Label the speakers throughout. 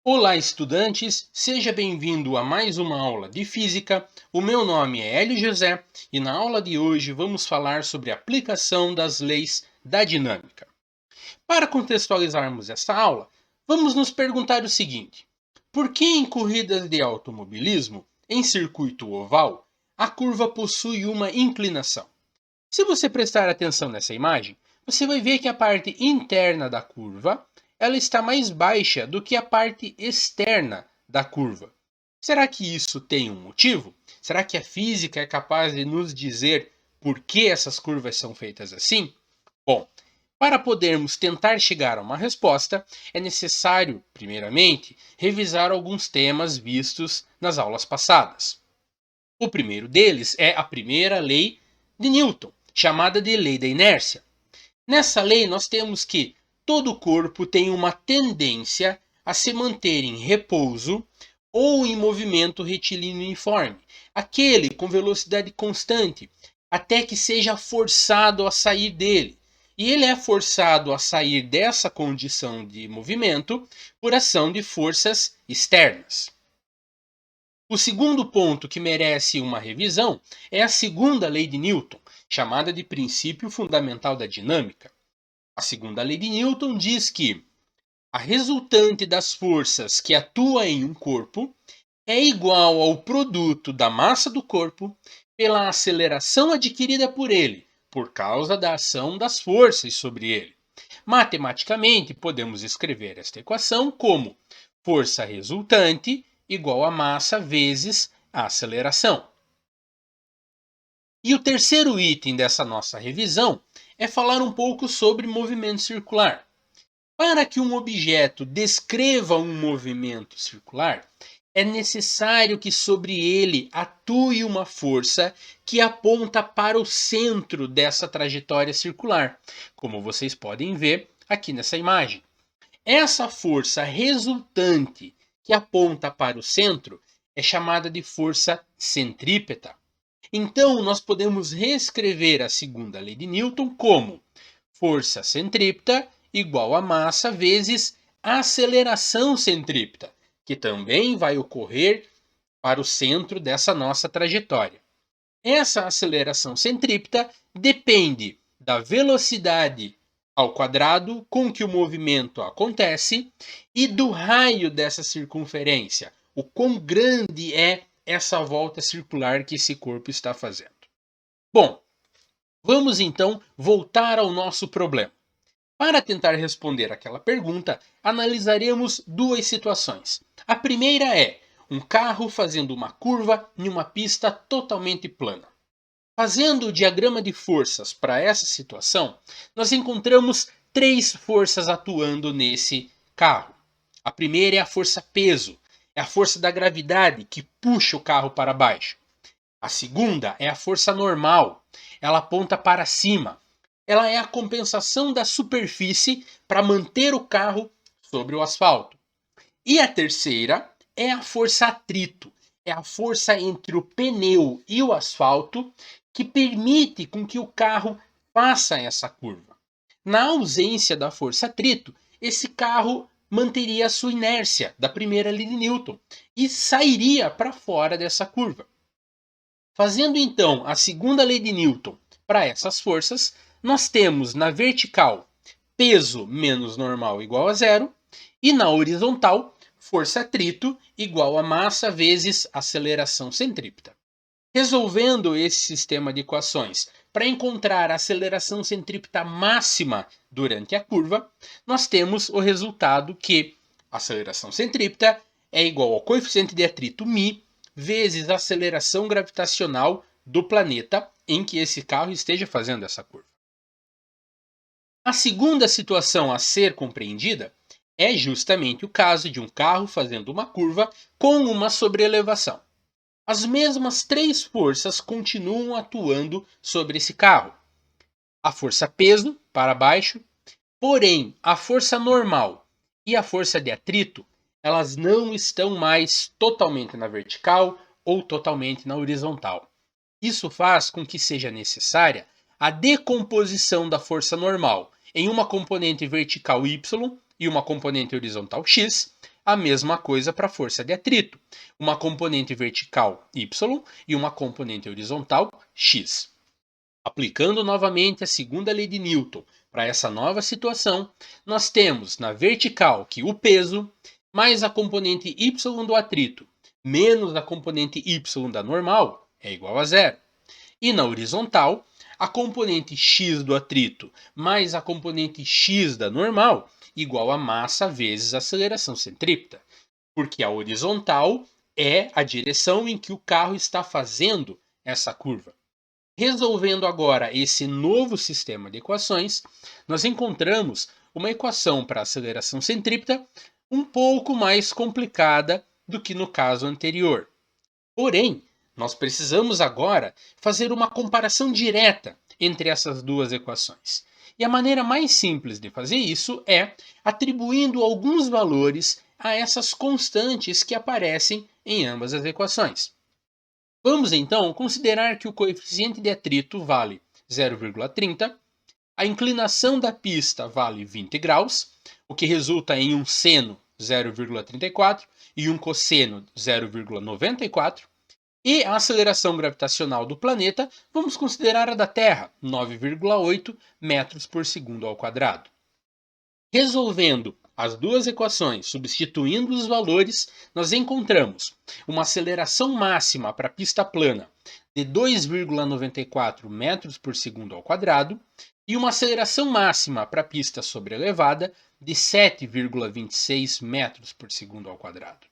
Speaker 1: Olá, estudantes! Seja bem-vindo a mais uma aula de física. O meu nome é Hélio José e na aula de hoje vamos falar sobre a aplicação das leis da dinâmica. Para contextualizarmos esta aula, vamos nos perguntar o seguinte: por que em corridas de automobilismo, em circuito oval, a curva possui uma inclinação? Se você prestar atenção nessa imagem, você vai ver que a parte interna da curva ela está mais baixa do que a parte externa da curva. Será que isso tem um motivo? Será que a física é capaz de nos dizer por que essas curvas são feitas assim? Bom, para podermos tentar chegar a uma resposta, é necessário, primeiramente, revisar alguns temas vistos nas aulas passadas. O primeiro deles é a primeira lei de Newton, chamada de lei da inércia. Nessa lei, nós temos que todo corpo tem uma tendência a se manter em repouso ou em movimento retilíneo uniforme, aquele com velocidade constante, até que seja forçado a sair dele. E ele é forçado a sair dessa condição de movimento por ação de forças externas. O segundo ponto que merece uma revisão é a segunda lei de Newton, chamada de princípio fundamental da dinâmica. A segunda lei de Newton diz que a resultante das forças que atuam em um corpo é igual ao produto da massa do corpo pela aceleração adquirida por ele, por causa da ação das forças sobre ele. Matematicamente, podemos escrever esta equação como força resultante igual a massa vezes a aceleração. E o terceiro item dessa nossa revisão é falar um pouco sobre movimento circular. Para que um objeto descreva um movimento circular, é necessário que sobre ele atue uma força que aponta para o centro dessa trajetória circular, como vocês podem ver aqui nessa imagem. Essa força resultante que aponta para o centro é chamada de força centrípeta. Então, nós podemos reescrever a segunda lei de Newton como força centrípeta igual a massa vezes aceleração centrípeta, que também vai ocorrer para o centro dessa nossa trajetória. Essa aceleração centrípeta depende da velocidade ao quadrado com que o movimento acontece e do raio dessa circunferência, o quão grande é essa volta circular que esse corpo está fazendo. Bom, vamos então voltar ao nosso problema. Para tentar responder aquela pergunta, analisaremos duas situações. A primeira é um carro fazendo uma curva em uma pista totalmente plana. Fazendo o diagrama de forças para essa situação, nós encontramos três forças atuando nesse carro. A primeira é a força peso, é a força da gravidade que puxa o carro para baixo. A segunda é a força normal, ela aponta para cima. Ela é a compensação da superfície para manter o carro sobre o asfalto. E a terceira é a força atrito, é a força entre o pneu e o asfalto que permite com que o carro faça essa curva. Na ausência da força atrito, esse carro manteria a sua inércia da primeira lei de Newton e sairia para fora dessa curva. Fazendo então a segunda lei de Newton para essas forças, nós temos na vertical peso menos normal igual a zero e na horizontal força atrito igual a massa vezes aceleração centrípeta. Resolvendo esse sistema de equações para encontrar a aceleração centrípeta máxima durante a curva, nós temos o resultado que a aceleração centrípeta é igual ao coeficiente de atrito μ vezes a aceleração gravitacional do planeta em que esse carro esteja fazendo essa curva. A segunda situação a ser compreendida é justamente o caso de um carro fazendo uma curva com uma sobreelevação. As mesmas três forças continuam atuando sobre esse carro. A força peso para baixo, porém a força normal e a força de atrito, elas não estão mais totalmente na vertical ou totalmente na horizontal. Isso faz com que seja necessária a decomposição da força normal em uma componente vertical y e uma componente horizontal x, A mesma coisa para a força de atrito, uma componente vertical y e uma componente horizontal x. Aplicando novamente a segunda lei de Newton para essa nova situação, nós temos na vertical que o peso mais a componente y do atrito menos a componente y da normal é igual a zero. E na horizontal, a componente x do atrito mais a componente x da normal igual a massa vezes a aceleração centrípeta, porque a horizontal é a direção em que o carro está fazendo essa curva. Resolvendo agora esse novo sistema de equações, nós encontramos uma equação para a aceleração centrípeta um pouco mais complicada do que no caso anterior. Porém, nós precisamos agora fazer uma comparação direta entre essas duas equações. E a maneira mais simples de fazer isso é atribuindo alguns valores a essas constantes que aparecem em ambas as equações. Vamos então considerar que o coeficiente de atrito vale 0,30, a inclinação da pista vale 20 graus, o que resulta em um seno 0,34 e um cosseno 0,94, e a aceleração gravitacional do planeta vamos considerar a da Terra, 9,8 metros por segundo ao quadrado. Resolvendo as duas equações, substituindo os valores, nós encontramos uma aceleração máxima para a pista plana de 2,94 metros por segundo ao quadrado e uma aceleração máxima para a pista sobrelevada de 7,26 metros por segundo ao quadrado.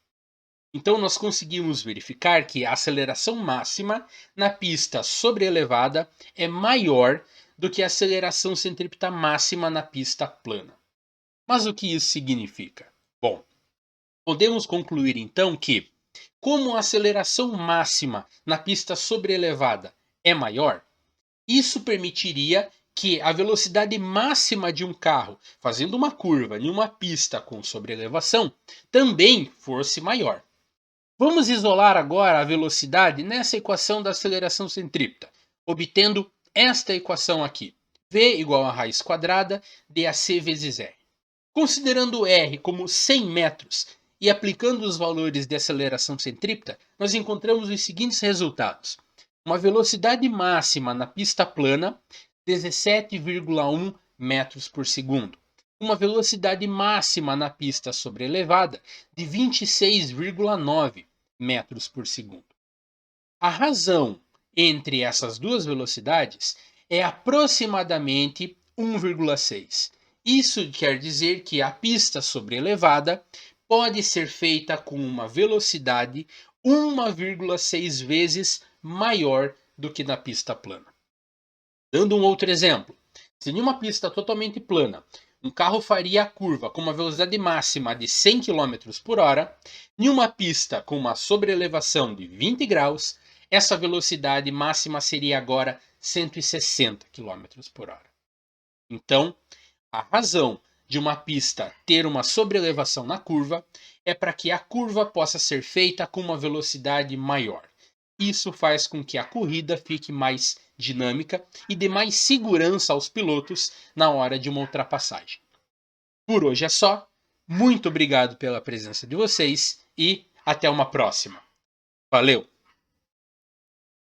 Speaker 1: Então nós conseguimos verificar que a aceleração máxima na pista sobrelevada é maior do que a aceleração centrípeta máxima na pista plana. Mas o que isso significa? Bom, podemos concluir então que, como a aceleração máxima na pista sobrelevada é maior, isso permitiria que a velocidade máxima de um carro fazendo uma curva em uma pista com sobrelevação também fosse maior. Vamos isolar agora a velocidade nessa equação da aceleração centrípeta, obtendo esta equação aqui. V igual a raiz quadrada de AC vezes R. Considerando R como 100 metros e aplicando os valores de aceleração centrípeta, nós encontramos os seguintes resultados. Uma velocidade máxima na pista plana, 17,1 metros por segundo. Uma velocidade máxima na pista sobrelevada de 26,9 metros por segundo. A razão entre essas duas velocidades é aproximadamente 1,6. Isso quer dizer que a pista sobrelevada pode ser feita com uma velocidade 1,6 vezes maior do que na pista plana. Dando um outro exemplo, se em uma pista totalmente plana, um carro faria a curva com uma velocidade máxima de 100 km por hora, em uma pista com uma sobrelevação de 20 graus, essa velocidade máxima seria agora 160 km por hora. Então, a razão de uma pista ter uma sobrelevação na curva é para que a curva possa ser feita com uma velocidade maior. Isso faz com que a corrida fique mais dinâmica e dê mais segurança aos pilotos na hora de uma ultrapassagem. Por hoje é só. Muito obrigado pela presença de vocês e até uma próxima. Valeu!